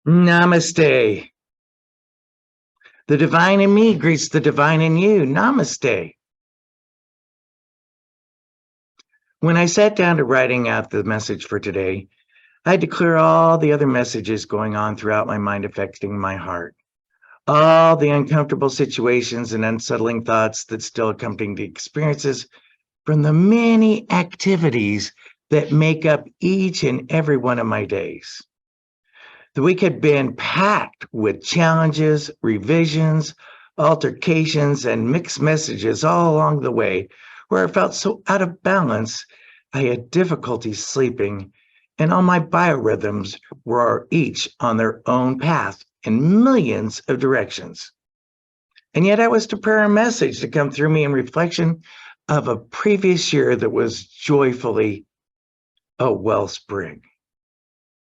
Namaste. The divine in me greets the divine in you. Namaste. When I sat down to writing out the message for today, I had to clear all the other messages going on throughout my mind affecting my heart. All the uncomfortable situations and unsettling thoughts that still accompany the experiences from the many activities that make up each and every one of my days. The week had been packed with challenges, revisions, altercations, and mixed messages all along the way, where I felt so out of balance, I had difficulty sleeping, and all my biorhythms were each on their own path in millions of directions. And yet I was to prepare a message to come through me in reflection of a previous year that was joyfully a wellspring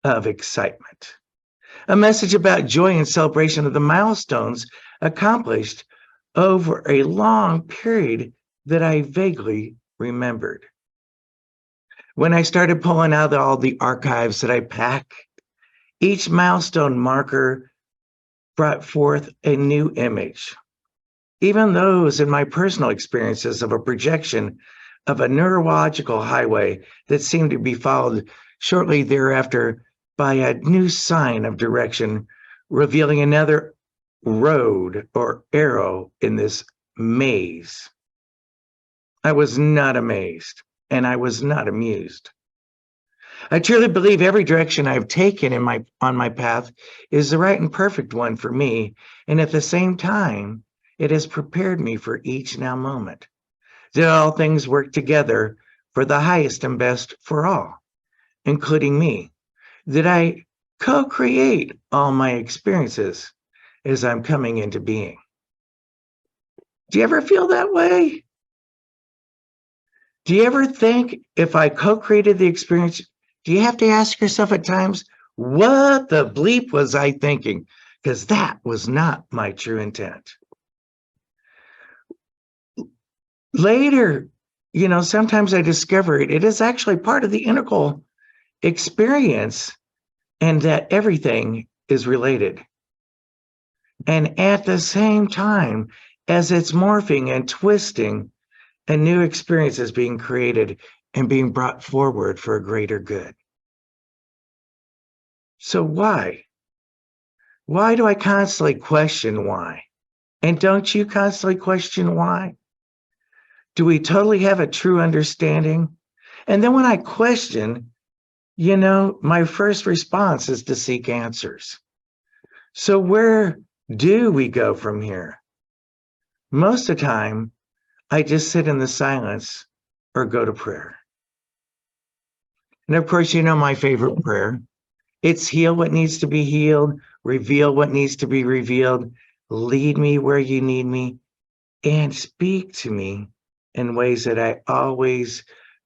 of excitement. A message about joy and celebration of the milestones accomplished over a long period that I vaguely remembered. When I started pulling out all the archives that I pack, each milestone marker brought forth a new image. Even those in my personal experiences of a projection of a neurological highway that seemed to be followed shortly thereafter by a new sign of direction, revealing another road or arrow in this maze. I was not amazed, and I was not amused. I truly believe every direction I've taken on my path is the right and perfect one for me, and at the same time, it has prepared me for each now moment. That all things work together for the highest and best for all, including me. That I co-create all my experiences as I'm coming into being. Do you ever feel that way? Do you ever think if I co-created the experience, do you have to ask yourself at times, what the bleep was I thinking? Because that was not my true intent. Later, sometimes I discover it is actually part of the integral experience and that everything is related. And at the same time, as it's morphing and twisting, a new experience is being created and being brought forward for a greater good. So why? Why do I constantly question why? And don't you constantly question why? Do we totally have a true understanding? And then when I question, my first response is to seek answers. So where do we go from here? Most of the time, I just sit in the silence or go to prayer. And of course, my favorite prayer. It's heal what needs to be healed, reveal what needs to be revealed, lead me where you need me, and speak to me in ways that I always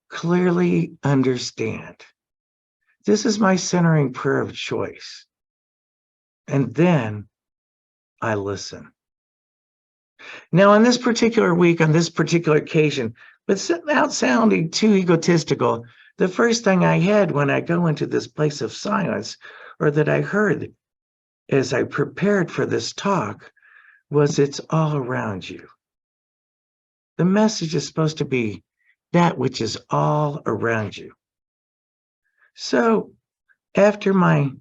clearly understand. This is my centering prayer of choice. And then I listen. Now, on this particular week, on this particular occasion, without sounding too egotistical, the first thing I had when I go into this place of silence, or that I heard as I prepared for this talk, was it's all around you. The message is supposed to be that which is all around you. So after my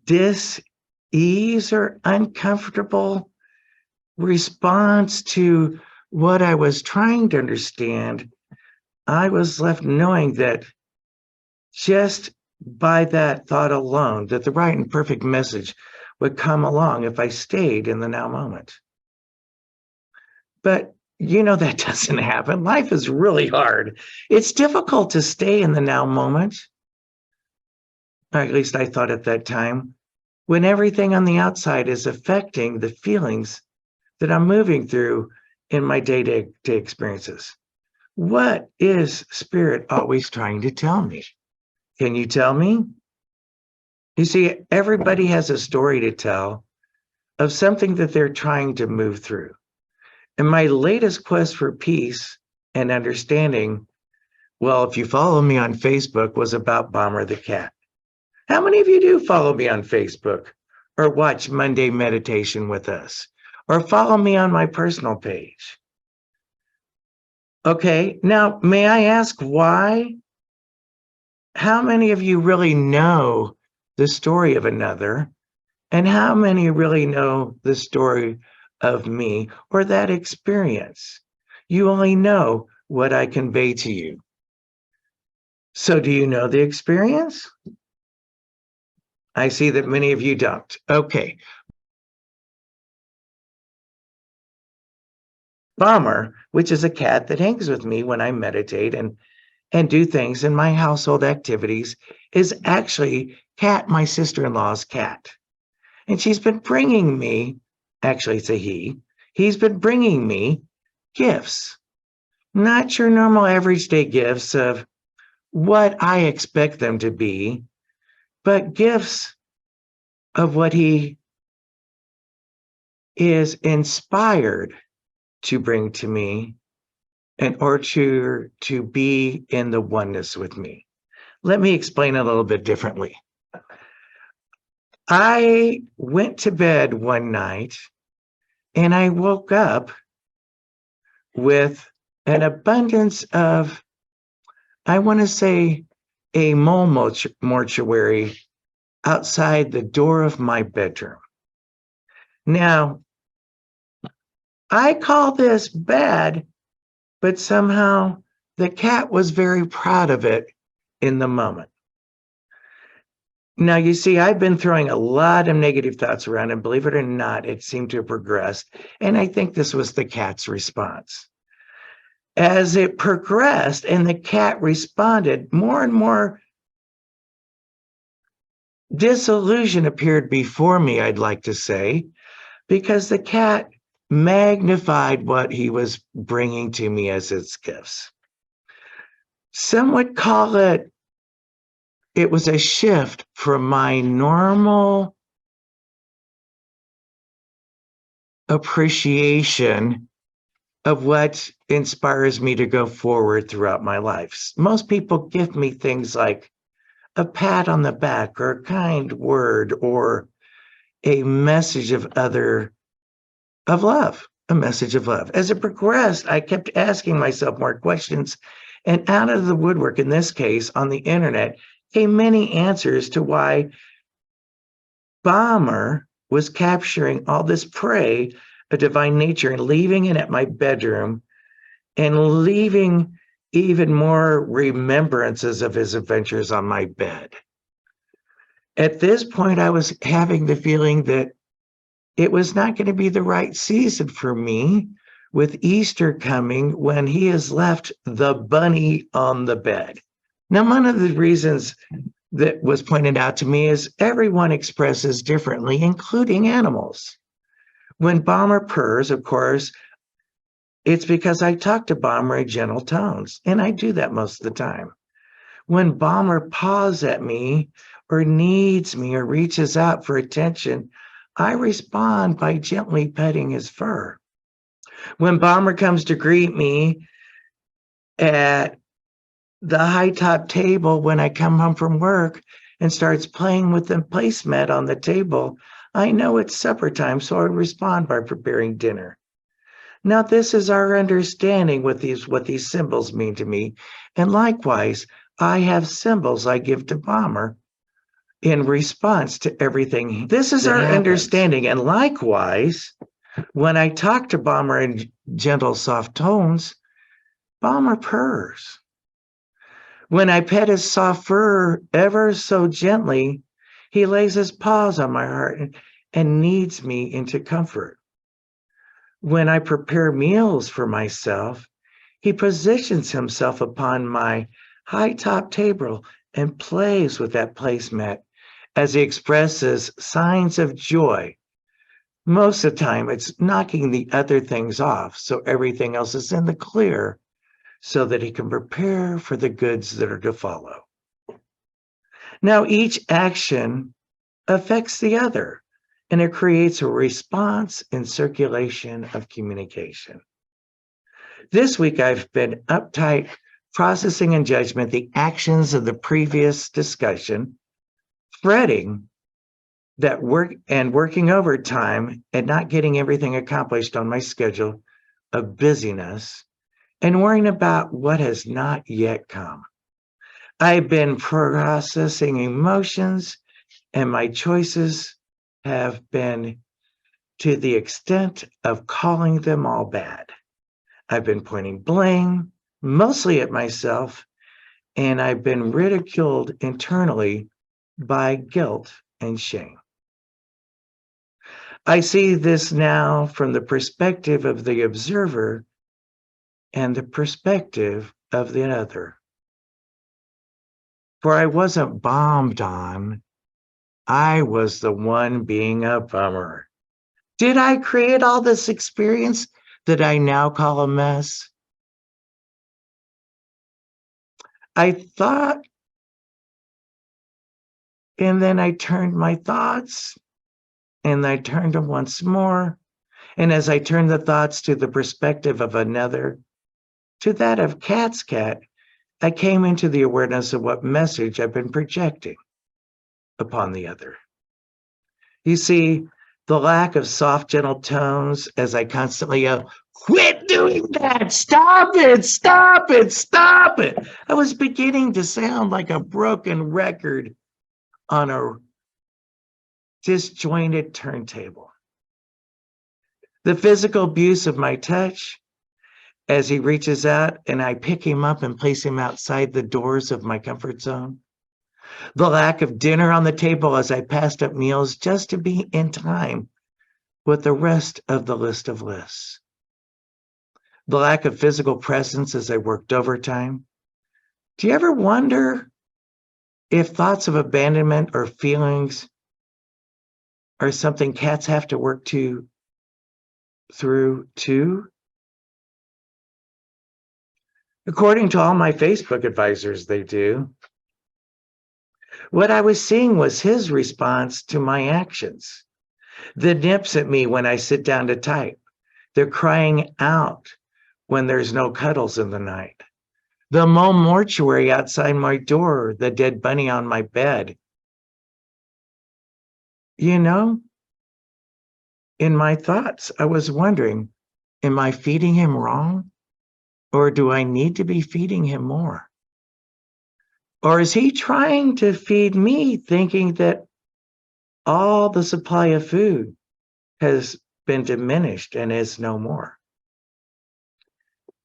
dis-ease or uncomfortable response to what I was trying to understand, I was left knowing that just by that thought alone, that the right and perfect message would come along if I stayed in the now moment. But that doesn't happen. Life is really hard. It's difficult to stay in the now moment. Or at least I thought at that time, when everything on the outside is affecting the feelings that I'm moving through in my day-to-day experiences. What is Spirit always trying to tell me? Can you tell me? You see, everybody has a story to tell of something that they're trying to move through. And my latest quest for peace and understanding, well, if you follow me on Facebook, was about Bomber the cat. How many of you do follow me on Facebook or watch Monday Meditation with us or follow me on my personal page? Okay, now may I ask why? How many of you really know the story of another? And how many really know the story of me or that experience? You only know what I convey to you. So, do you know the experience? I see that many of you don't. Okay. Bomber, which is a cat that hangs with me when I meditate and do things in my household activities, is actually Cat, my sister-in-law's cat. And she's been bringing me, actually, it's a he's been bringing me gifts, not your normal average day gifts of what I expect them to be, but gifts of what he is inspired to bring to me in order to be in the oneness with me. Let me explain a little bit differently. I went to bed one night and I woke up with an abundance of, I want to say, a mole mortuary outside the door of my bedroom. Now, I call this bad, but somehow the cat was very proud of it in the moment. Now, you see, I've been throwing a lot of negative thoughts around, and believe it or not, it seemed to have progressed. And I think this was the cat's response. As it progressed and the cat responded, more and more disillusion appeared before me, I'd like to say, because the cat magnified what he was bringing to me as its gifts. Some would call it was a shift from my normal appreciation of what inspires me to go forward throughout my life. Most people give me things like a pat on the back or a kind word or a message of love, a message of love. As it progressed, I kept asking myself more questions, and out of the woodwork, in this case, on the internet, came many answers to why Bomber was capturing all this prey of divine nature and leaving it at my bedroom and leaving even more remembrances of his adventures on my bed. At this point, I was having the feeling that it was not going to be the right season for me with Easter coming when he has left the bunny on the bed. Now, one of the reasons that was pointed out to me is everyone expresses differently, including animals. When Bomber purrs, of course, it's because I talk to Bomber in gentle tones, and I do that most of the time. When Bomber paws at me or needs me or reaches out for attention, I respond by gently petting his fur. When Bomber comes to greet me at the high top table when I come home from work and starts playing with the placemat on the table, I know it's supper time, so I respond by preparing dinner. Now, this is our understanding what these symbols mean to me. And likewise, I have symbols I give to Bomber in response to everything. This is our understanding. And likewise, when I talk to Bomber in gentle, soft tones, Bomber purrs. When I pet his soft fur ever so gently, he lays his paws on my heart and kneads me into comfort. When I prepare meals for myself, he positions himself upon my high top table and plays with that placemat as he expresses signs of joy. Most of the time, it's knocking the other things off so everything else is in the clear so that he can prepare for the goods that are to follow. Now, each action affects the other, and it creates a response and circulation of communication. This week, I've been uptight, processing and judgment the actions of the previous discussion, fretting that working overtime and not getting everything accomplished on my schedule of busyness and worrying about what has not yet come. I've been processing emotions, and my choices have been to the extent of calling them all bad. I've been pointing blame, mostly at myself, and I've been ridiculed internally by guilt and shame. I see this now from the perspective of the observer and the perspective of the other. For I wasn't bombed on, I was the one being a bummer. Did I create all this experience that I now call a mess? I thought, and then I turned my thoughts, and I turned them once more. And as I turned the thoughts to the perspective of another, to that of Cat's cat, I came into the awareness of what message I've been projecting upon the other. You see, the lack of soft, gentle tones as I constantly yell, quit doing that, stop it, stop it, stop it. I was beginning to sound like a broken record on a disjointed turntable. The physical abuse of my touch as he reaches out and I pick him up and place him outside the doors of my comfort zone. The lack of dinner on the table as I passed up meals just to be in time with the rest of the list of lists. The lack of physical presence as I worked overtime. Do you ever wonder if thoughts of abandonment or feelings are something cats have to work through too? According to all my Facebook advisors, they do. What I was seeing was his response to my actions. The nips at me when I sit down to type. They're crying out when there's no cuddles in the night. The mole mortuary outside my door, the dead bunny on my bed. You know, in my thoughts, I was wondering, am I feeding him wrong? Or do I need to be feeding him more? Or is he trying to feed me thinking that all the supply of food has been diminished and is no more?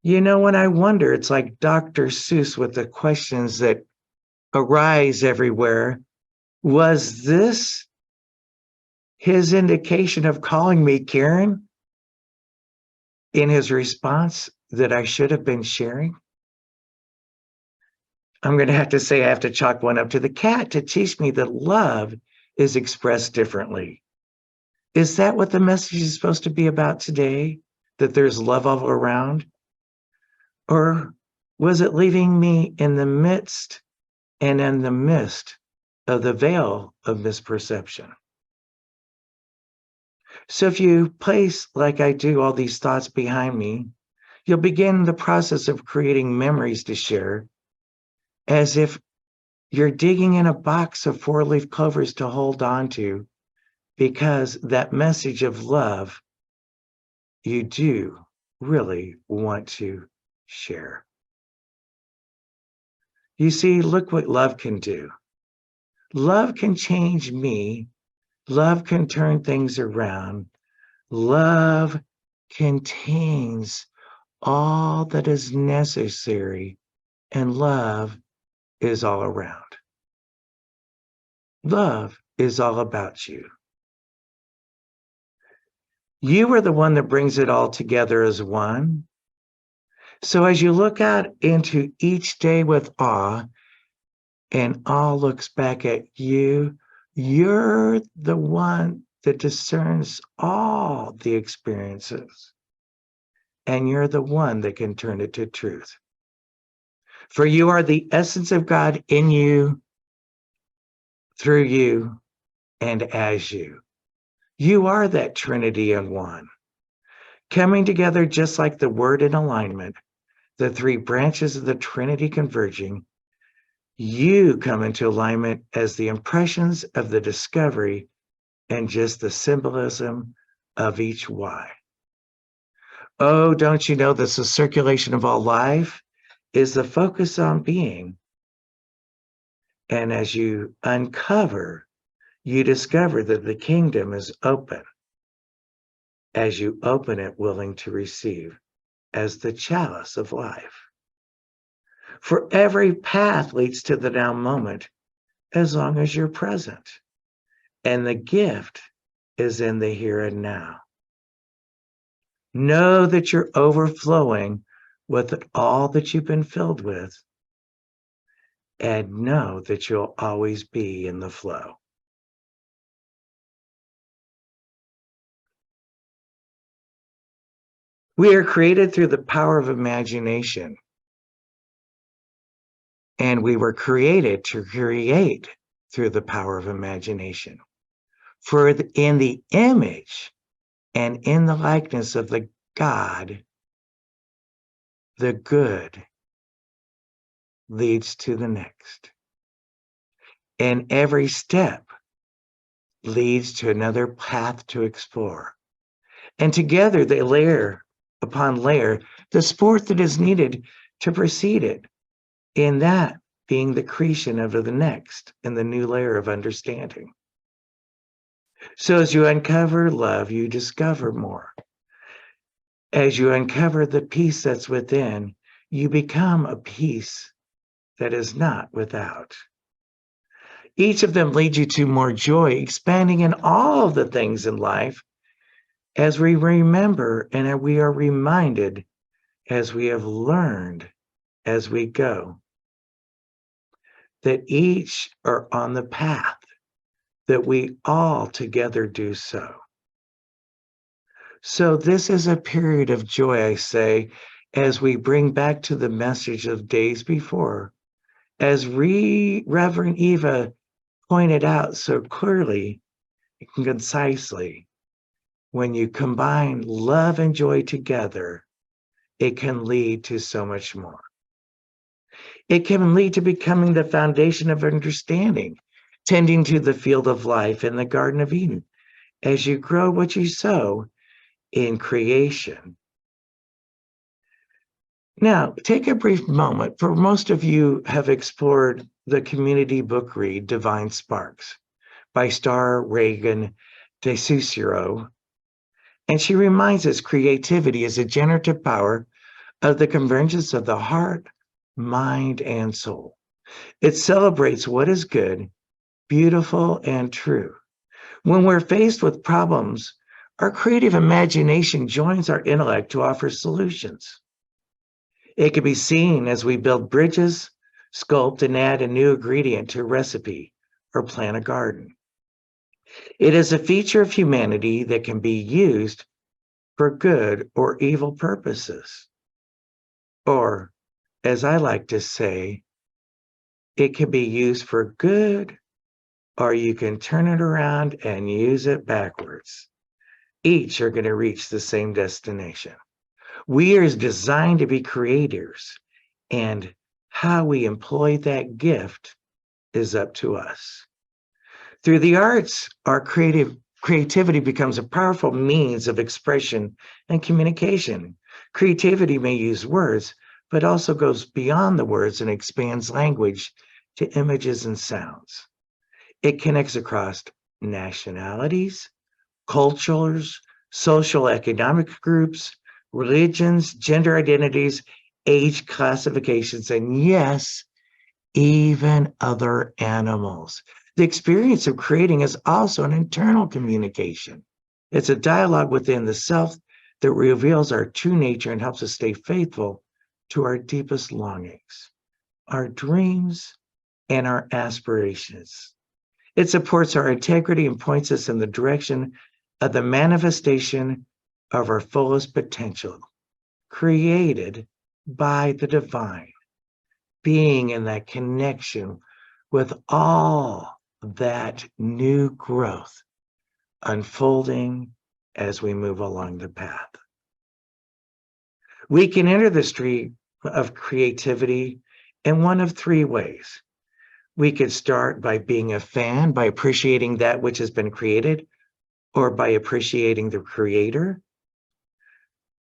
You know, when I wonder, it's like Dr. Seuss with the questions that arise everywhere. Was this his indication of calling me Karen in his response that I should have been sharing? I'm going to have to say I have to chalk one up to the cat to teach me that love is expressed differently. Is that what the message is supposed to be about today? That there's love all around? Or was it leaving me in the midst and in the mist of the veil of misperception? So if you place, like I do, all these thoughts behind me, you'll begin the process of creating memories to share as if you're digging in a box of four-leaf clovers to hold on to, because that message of love you do really want to share. You see, look what love can do. Love can change me. Love can turn things around. Love contains all that is necessary, and love is all around. Love is all about you. You are the one that brings it all together as one. So as you look out into each day with awe, and awe looks back at you, you're the one that discerns all the experiences. And you're the one that can turn it to truth. For you are the essence of God in you, through you, and as you. You are that Trinity in one, coming together just like the word in alignment, the three branches of the Trinity converging. You come into alignment as the impressions of the discovery and just the symbolism of each why. Oh, don't you know that the circulation of all life is the focus on being? And as you uncover, you discover that the kingdom is open. As you open it, willing to receive as the chalice of life. For every path leads to the now moment as long as you're present. And the gift is in the here and now. Know that you're overflowing with all that you've been filled with, and know that you'll always be in the flow. We are created through the power of imagination, and we were created to create through the power of imagination. For in the image and in the likeness of the God, the good leads to the next. And every step leads to another path to explore. And together they layer upon layer the sport that is needed to precede it, in that being the creation of the next and the new layer of understanding. So as you uncover love, you discover more. As you uncover the peace that's within, you become a peace that is not without. Each of them leads you to more joy, expanding in all of the things in life as we remember and we are reminded as we have learned as we go that each are on the path, that we all together do so. So this is a period of joy, I say, as we bring back to the message of days before, as Reverend Eva pointed out so clearly and concisely, when you combine love and joy together, it can lead to so much more. It can lead to becoming the foundation of understanding, tending to the field of life in the Garden of Eden. As you grow what you sow in creation. Now, take a brief moment. For most of you have explored the community book read, Divine Sparks, by Star Reagan DeCicero. And she reminds us creativity is a generative power of the convergence of the heart, mind, and soul. It celebrates what is good, beautiful, and true. When we're faced with problems, our creative imagination joins our intellect to offer solutions. It can be seen as we build bridges, sculpt, and add a new ingredient to a recipe or plant a garden. It is a feature of humanity that can be used for good or evil purposes. Or, as I like to say, it can be used for good, or you can turn it around and use it backwards. Each are going to reach the same destination. We are designed to be creators, and how we employ that gift is up to us. Through the arts, our creativity becomes a powerful means of expression and communication. Creativity may use words, but also goes beyond the words and expands language to images and sounds. It connects across nationalities, cultures, social economic groups, religions, gender identities, age classifications, and yes, even other animals. The experience of creating is also an internal communication. It's a dialogue within the self that reveals our true nature and helps us stay faithful to our deepest longings, our dreams, and our aspirations. It supports our integrity and points us in the direction of the manifestation of our fullest potential, created by the divine, being in that connection with all that new growth unfolding as we move along the path. We can enter the street of creativity in one of three ways. We could start by being a fan, by appreciating that which has been created, or by appreciating the creator.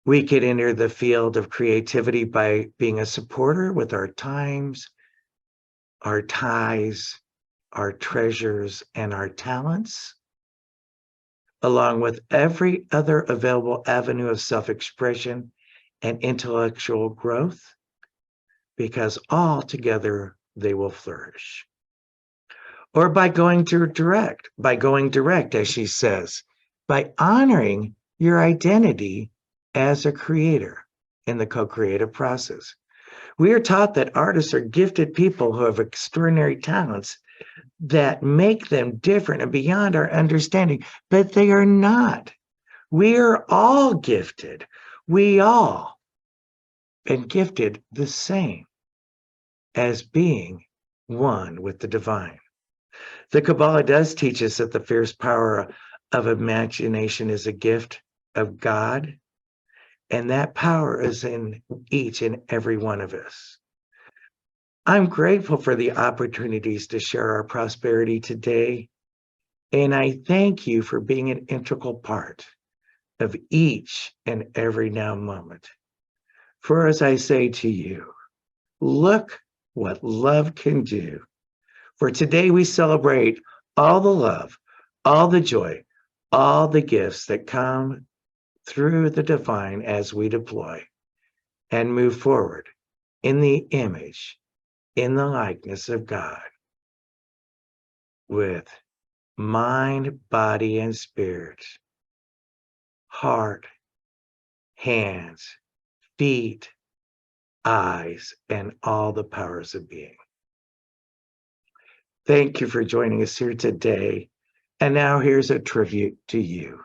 We could enter the field of creativity by being a supporter with our times, our ties, our treasures, and our talents, along with every other available avenue of self-expression and intellectual growth, because all together they will flourish. Or by going direct, as she says, by honoring your identity as a creator in the co-creative process. We are taught that artists are gifted people who have extraordinary talents that make them different and beyond our understanding, but they are not. We are all gifted. We all been gifted the same as being one with the divine. The Kabbalah does teach us that the fierce power of imagination is a gift of God, and that power is in each and every one of us. I'm grateful for the opportunities to share our prosperity today, and I thank you for being an integral part of each and every now moment. For as I say to you, look what love can do. For today we celebrate all the love, all the joy, all the gifts that come through the divine as we deploy and move forward in the image, in the likeness of God, with mind, body, and spirit, heart, hands, feet, eyes, and all the powers of being. Thank you for joining us here today. And now here's a tribute to you.